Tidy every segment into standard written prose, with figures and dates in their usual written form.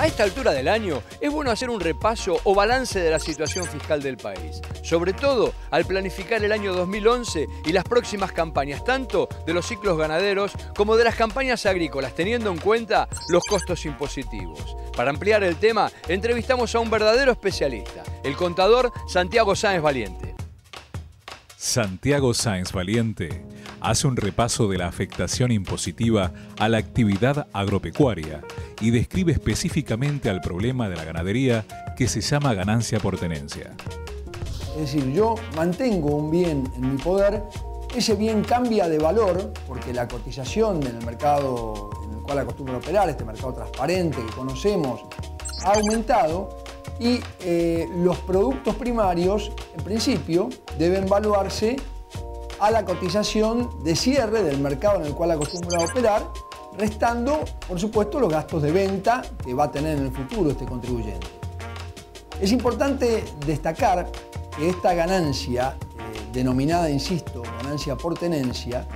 A esta altura del año es bueno hacer un repaso o balance de la situación fiscal del país, sobre todo al planificar el año 2011 y las próximas campañas, tanto de los ciclos ganaderos como de las campañas agrícolas, teniendo en cuenta los costos impositivos. Para ampliar el tema, entrevistamos a un verdadero especialista, el contador Santiago Sáenz Valiente. Santiago Sáenz Valiente hace un repaso de la afectación impositiva a la actividad agropecuaria y describe específicamente al problema de la ganadería que se llama ganancia por tenencia. Es decir, yo mantengo un bien en mi poder, ese bien cambia de valor porque la cotización en el mercado en el cual acostumbro a operar, este mercado transparente que conocemos, ha aumentado y los productos primarios, en principio, deben valuarse a la cotización de cierre del mercado en el cual acostumbro a operar, restando, por supuesto, los gastos de venta que va a tener en el futuro este contribuyente. Es importante destacar que esta ganancia, denominada, insisto, ganancia por tenencia,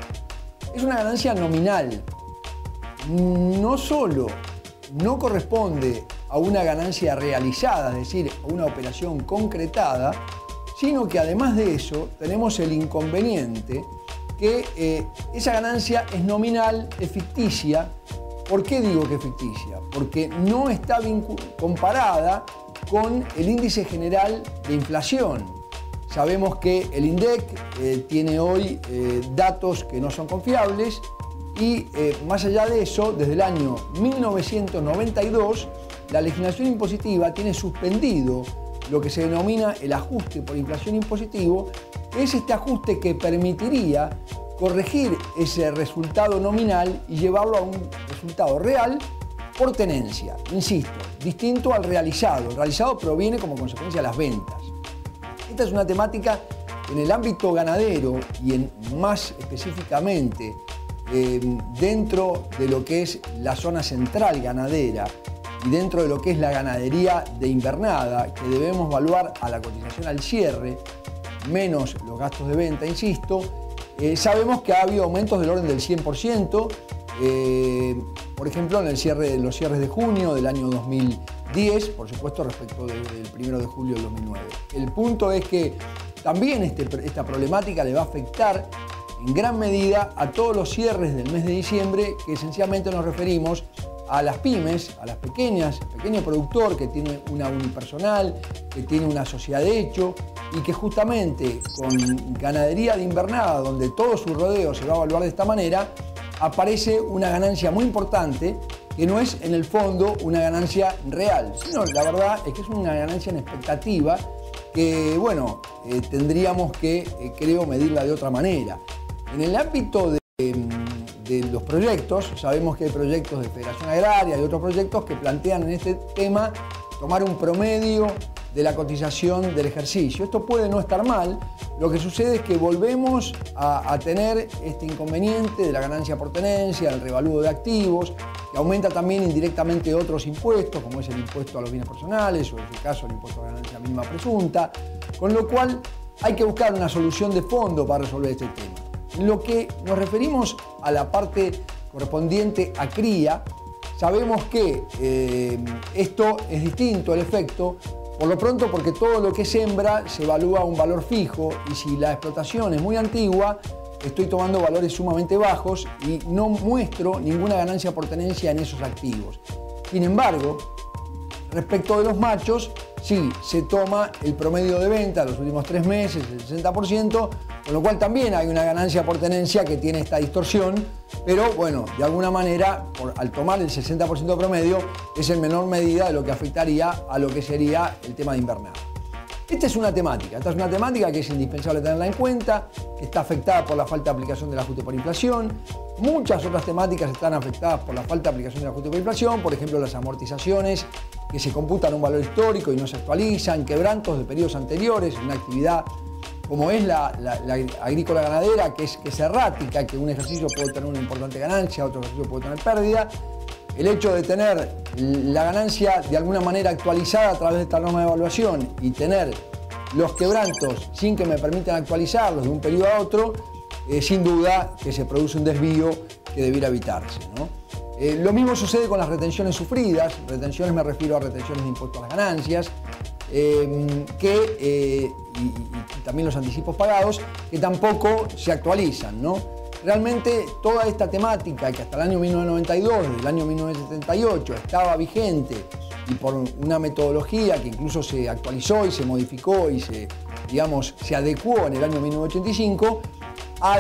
es una ganancia nominal. No solo no corresponde a una ganancia realizada, es decir, a una operación concretada, sino que además de eso tenemos el inconveniente que esa ganancia es nominal, es ficticia. ¿Por qué digo que es ficticia? Porque no está comparada con el índice general de inflación. Sabemos que el INDEC tiene hoy datos que no son confiables y más allá de eso, desde el año 1992, la legislación impositiva tiene suspendido lo que se denomina el ajuste por inflación impositivo, que es este ajuste que permitiría corregir ese resultado nominal y llevarlo a un resultado real por tenencia. Insisto, distinto al realizado. El realizado proviene como consecuencia de las ventas. Esta es una temática en el ámbito ganadero y más específicamente dentro de lo que es la zona central ganadera y dentro de lo que es la ganadería de invernada, que debemos evaluar a la cotización al cierre, menos los gastos de venta, insisto, sabemos que ha habido aumentos del orden del 100%, por ejemplo, en los cierres de junio del año 2010, por supuesto, respecto del 1 de julio del 2009. El punto es que también esta problemática le va a afectar en gran medida a todos los cierres del mes de diciembre, que esencialmente nos referimos a las pymes, a las pequeño productor que tiene una unipersonal, que tiene una sociedad de hecho y que justamente con ganadería de invernada, donde todo su rodeo se va a evaluar de esta manera, aparece una ganancia muy importante que no es en el fondo una ganancia real, sino la verdad es que es una ganancia en expectativa que, bueno, tendríamos que, creo, medirla de otra manera. En el ámbito de los proyectos, sabemos que hay proyectos de Federación Agraria y otros proyectos que plantean en este tema tomar un promedio de la cotización del ejercicio. Esto puede no estar mal, lo que sucede es que volvemos a tener este inconveniente de la ganancia por tenencia, del revalúo de activos, que aumenta también indirectamente otros impuestos, como es el impuesto a los bienes personales o en su caso el impuesto a la ganancia mínima presunta, con lo cual hay que buscar una solución de fondo para resolver este tema. En lo que nos referimos a la parte correspondiente a cría, sabemos que esto es distinto el efecto, por lo pronto porque todo lo que es hembra se evalúa a un valor fijo y si la explotación es muy antigua, estoy tomando valores sumamente bajos y no muestro ninguna ganancia por tenencia en esos activos. Sin embargo, respecto de los machos, sí, se toma el promedio de venta de los últimos 3 meses, el 60%, con lo cual también hay una ganancia por tenencia que tiene esta distorsión, pero bueno, de alguna manera, al tomar el 60% promedio, es en menor medida de lo que afectaría a lo que sería el tema de invernada. Esta es una temática que es indispensable tenerla en cuenta, que está afectada por la falta de aplicación del ajuste por inflación. Muchas otras temáticas están afectadas por la falta de aplicación del ajuste por inflación, por ejemplo, las amortizaciones que se computan un valor histórico y no se actualizan, quebrantos de periodos anteriores, una actividad como es la agrícola ganadera, que es errática, que un ejercicio puede tener una importante ganancia, otro ejercicio puede tener pérdida. El hecho de tener la ganancia de alguna manera actualizada a través de esta norma de evaluación y tener los quebrantos sin que me permitan actualizarlos de un periodo a otro, sin duda que se produce un desvío que debiera evitarse, ¿no? Lo mismo sucede con las retenciones sufridas. Retenciones me refiero a retenciones de impuestos a las ganancias, y también los anticipos pagados, que tampoco se actualizan, ¿no? Realmente toda esta temática que hasta el año 1992, desde el año 1978, estaba vigente y por una metodología que incluso se actualizó y se modificó y se adecuó en el año 1985, ha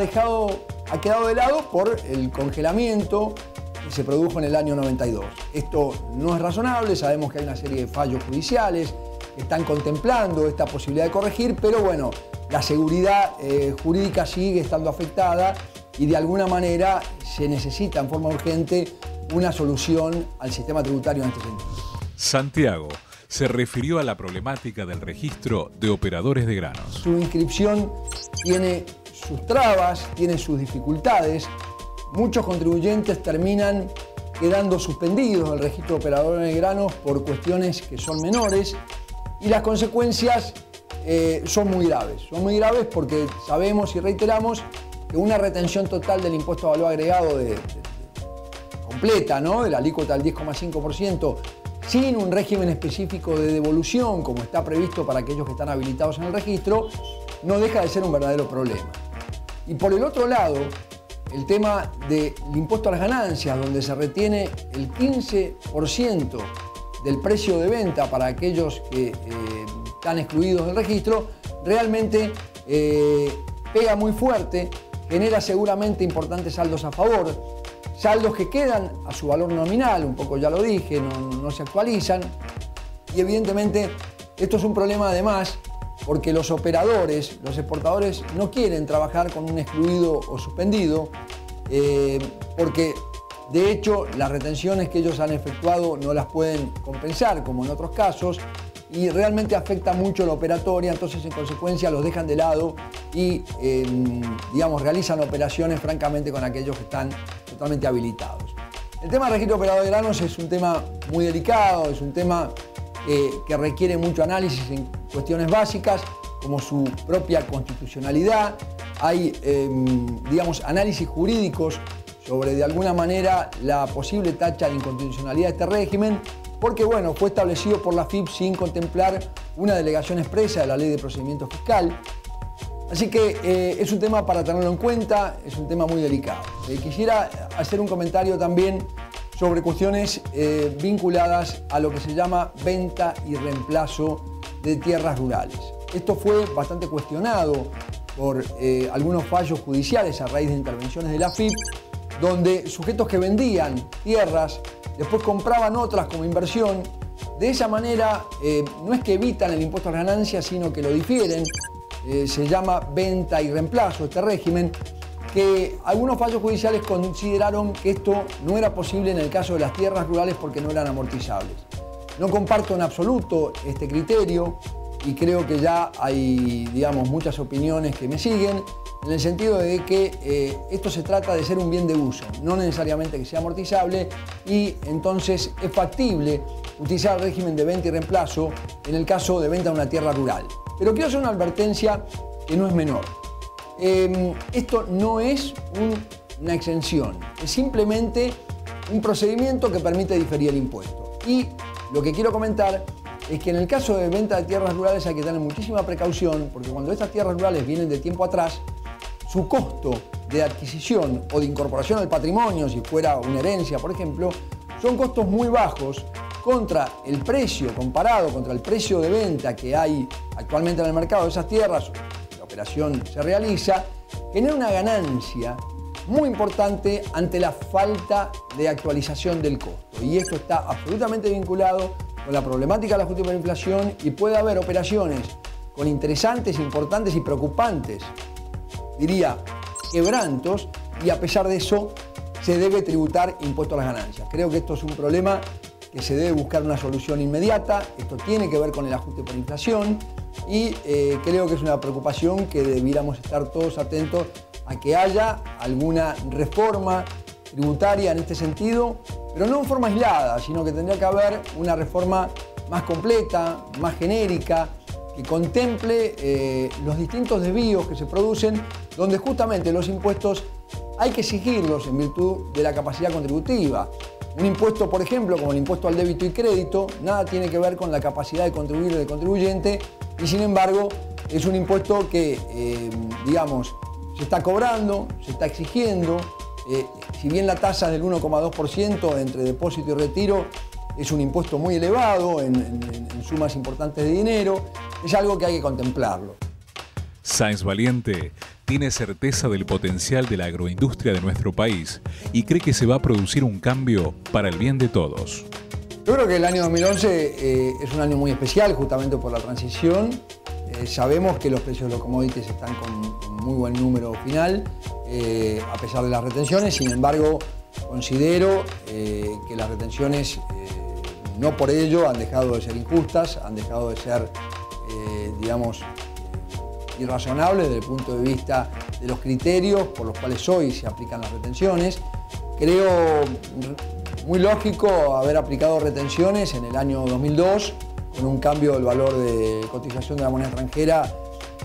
quedado de lado por el congelamiento que se produjo en el año 92. Esto no es razonable, sabemos que hay una serie de fallos judiciales que están contemplando esta posibilidad de corregir, pero bueno, la seguridad jurídica sigue estando afectada y de alguna manera se necesita en forma urgente una solución al sistema tributario en este sentido. Santiago se refirió a la problemática del registro de operadores de granos. Su inscripción tiene sus trabas, tiene sus dificultades. Muchos contribuyentes terminan quedando suspendidos del registro de operadores de granos por cuestiones que son menores y las consecuencias son muy graves. Son muy graves porque sabemos y reiteramos que una retención total del impuesto a valor agregado completa, ¿no?, de la alícuota del 10,5%, sin un régimen específico de devolución, como está previsto para aquellos que están habilitados en el registro, no deja de ser un verdadero problema. Y por el otro lado, el tema del impuesto a las ganancias, donde se retiene el 15% del precio de venta para aquellos que están excluidos del registro, realmente pega muy fuerte, genera seguramente importantes saldos a favor, saldos que quedan a su valor nominal, un poco ya lo dije, no se actualizan, y evidentemente esto es un problema además porque los operadores, los exportadores no quieren trabajar con un excluido o suspendido, porque de hecho las retenciones que ellos han efectuado no las pueden compensar como en otros casos y realmente afecta mucho la operatoria, entonces en consecuencia los dejan de lado y realizan operaciones francamente con aquellos que están totalmente habilitados. El tema del registro de operador de granos es un tema muy delicado, es un tema que requiere mucho análisis en cuestiones básicas como su propia constitucionalidad. Hay análisis jurídicos sobre de alguna manera la posible tacha de inconstitucionalidad de este régimen, porque bueno, fue establecido por la AFIP sin contemplar una delegación expresa de la Ley de Procedimiento Fiscal. Así que es un tema para tenerlo en cuenta, es un tema muy delicado. Quisiera hacer un comentario también sobre cuestiones vinculadas a lo que se llama venta y reemplazo de tierras rurales. Esto fue bastante cuestionado por algunos fallos judiciales a raíz de intervenciones de la AFIP, donde sujetos que vendían tierras después compraban otras como inversión. De esa manera no es que evitan el impuesto a las ganancias, sino que lo difieren. Se llama venta y reemplazo este régimen, que algunos fallos judiciales consideraron que esto no era posible en el caso de las tierras rurales porque no eran amortizables. No comparto en absoluto este criterio y creo que ya hay, muchas opiniones que me siguen, en el sentido de que esto se trata de ser un bien de uso, no necesariamente que sea amortizable, y entonces es factible utilizar el régimen de venta y reemplazo en el caso de venta de una tierra rural. Pero quiero hacer una advertencia que no es menor. Esto no es una exención, es simplemente un procedimiento que permite diferir el impuesto. Y lo que quiero comentar es que en el caso de venta de tierras rurales hay que tener muchísima precaución, porque cuando estas tierras rurales vienen de tiempo atrás, su costo de adquisición o de incorporación al patrimonio, si fuera una herencia, por ejemplo, son costos muy bajos contra el precio, comparado contra el precio de venta que hay actualmente en el mercado de esas tierras. La operación se realiza, genera una ganancia muy importante ante la falta de actualización del costo. Y esto está absolutamente vinculado con la problemática de la justicia por inflación, y puede haber operaciones con interesantes, importantes y preocupantes, diría, quebrantos, y a pesar de eso se debe tributar impuesto a las ganancias. Creo que esto es un problema que se debe buscar una solución inmediata. Esto tiene que ver con el ajuste por inflación y creo que es una preocupación que debiéramos estar todos atentos a que haya alguna reforma tributaria en este sentido, pero no en forma aislada, sino que tendría que haber una reforma más completa, más genérica, que contemple los distintos desvíos que se producen, donde justamente los impuestos hay que exigirlos en virtud de la capacidad contributiva. Un impuesto, por ejemplo, como el impuesto al débito y crédito, nada tiene que ver con la capacidad de contribuir del contribuyente y, sin embargo, es un impuesto que, digamos, se está cobrando, se está exigiendo. Si bien la tasa es del 1,2% entre depósito y retiro, es un impuesto muy elevado en sumas importantes de dinero, es algo que hay que contemplarlo. Sáenz Valiente tiene certeza del potencial de la agroindustria de nuestro país y cree que se va a producir un cambio para el bien de todos. Yo creo que el año 2011 es un año muy especial justamente por la transición. Sabemos que los precios de los commodities están con muy buen número final, a pesar de las retenciones. Sin embargo, considero que las retenciones no por ello han dejado de ser injustas, han dejado de ser, digamos, irrazonables desde el punto de vista de los criterios por los cuales hoy se aplican las retenciones. Creo muy lógico haber aplicado retenciones en el año 2002 con un cambio del valor de cotización de la moneda extranjera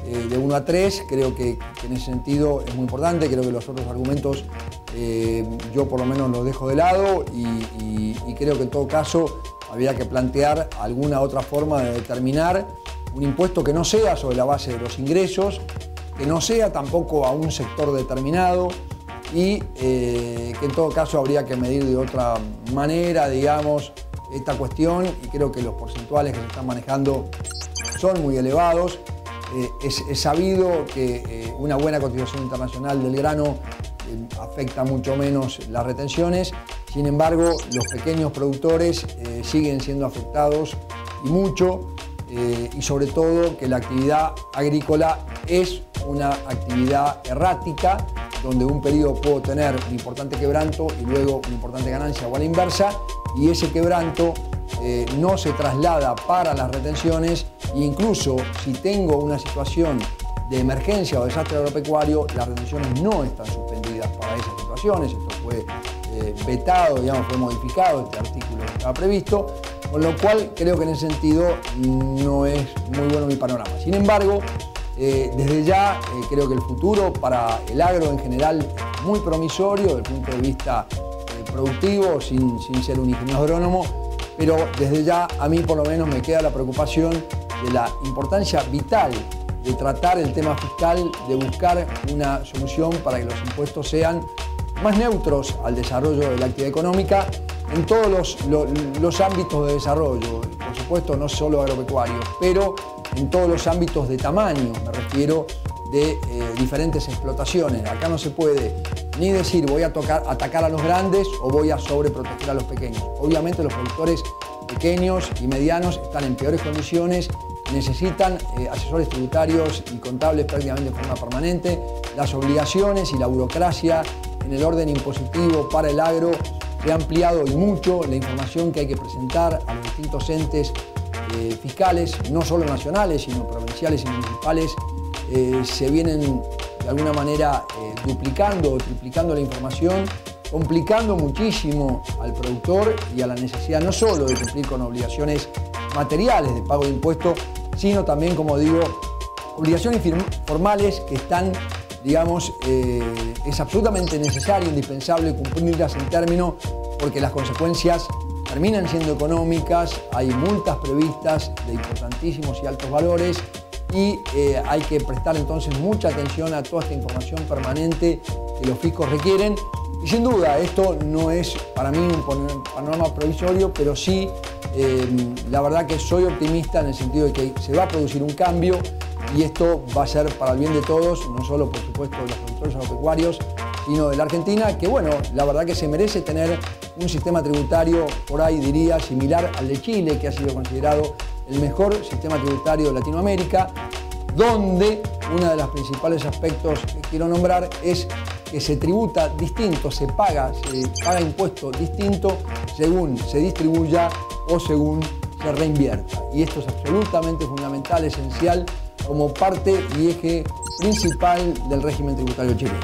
de 1 a 3. Creo que en ese sentido es muy importante. Creo que los otros argumentos yo por lo menos los dejo de lado y creo que en todo caso habría que plantear alguna otra forma de determinar un impuesto que no sea sobre la base de los ingresos, que no sea tampoco a un sector determinado y que en todo caso habría que medir de otra manera, digamos, esta cuestión, y creo que los porcentuales que se están manejando son muy elevados. Es sabido que una buena cotización internacional del grano afecta mucho menos las retenciones. Sin embargo, los pequeños productores siguen siendo afectados y mucho, y sobre todo que la actividad agrícola es una actividad errática, donde un periodo puedo tener un importante quebranto y luego una importante ganancia o a la inversa, y ese quebranto no se traslada para las retenciones, e incluso si tengo una situación de emergencia o desastre agropecuario, las retenciones no están suspendidas para esas situaciones. Esto fue vetado, digamos, fue modificado, este artículo que estaba previsto, con lo cual creo que en ese sentido no es muy bueno mi panorama. Sin embargo, desde ya creo que el futuro para el agro en general es muy promisorio desde el punto de vista productivo, sin ser un ingeniero agrónomo, pero desde ya a mí por lo menos me queda la preocupación de la importancia vital de tratar el tema fiscal, de buscar una solución para que los impuestos sean más neutros al desarrollo de la actividad económica en todos los ámbitos de desarrollo, por supuesto no solo agropecuarios, pero en todos los ámbitos de tamaño, me refiero de diferentes explotaciones. Acá no se puede ni decir voy a atacar a los grandes o voy a sobreproteger a los pequeños. Obviamente los productores pequeños y medianos están en peores condiciones, necesitan asesores tributarios y contables prácticamente de forma permanente. Las obligaciones y la burocracia en el orden impositivo para el agro se ha ampliado y mucho. La información que hay que presentar a los distintos entes fiscales, no solo nacionales, sino provinciales y municipales, se vienen de alguna manera duplicando o triplicando la información, complicando muchísimo al productor y a la necesidad no solo de cumplir con obligaciones materiales de pago de impuestos, sino también, como digo, obligaciones formales que están, digamos, es absolutamente necesario, indispensable cumplirlas en término, porque las consecuencias terminan siendo económicas, hay multas previstas de importantísimos y altos valores y hay que prestar entonces mucha atención a toda esta información permanente que los fiscos requieren. Y sin duda, esto no es para mí un panorama provisorio, pero sí, la verdad que soy optimista en el sentido de que se va a producir un cambio y esto va a ser para el bien de todos, no solo por supuesto de los productores agropecuarios, sino de la Argentina, que bueno, la verdad que se merece tener un sistema tributario, por ahí diría, similar al de Chile, que ha sido considerado el mejor sistema tributario de Latinoamérica, donde uno de los principales aspectos que quiero nombrar es que se tributa distinto, se paga impuesto distinto según se distribuya o según se reinvierta. Y esto es absolutamente fundamental, esencial, como parte y eje principal del régimen tributario chileno.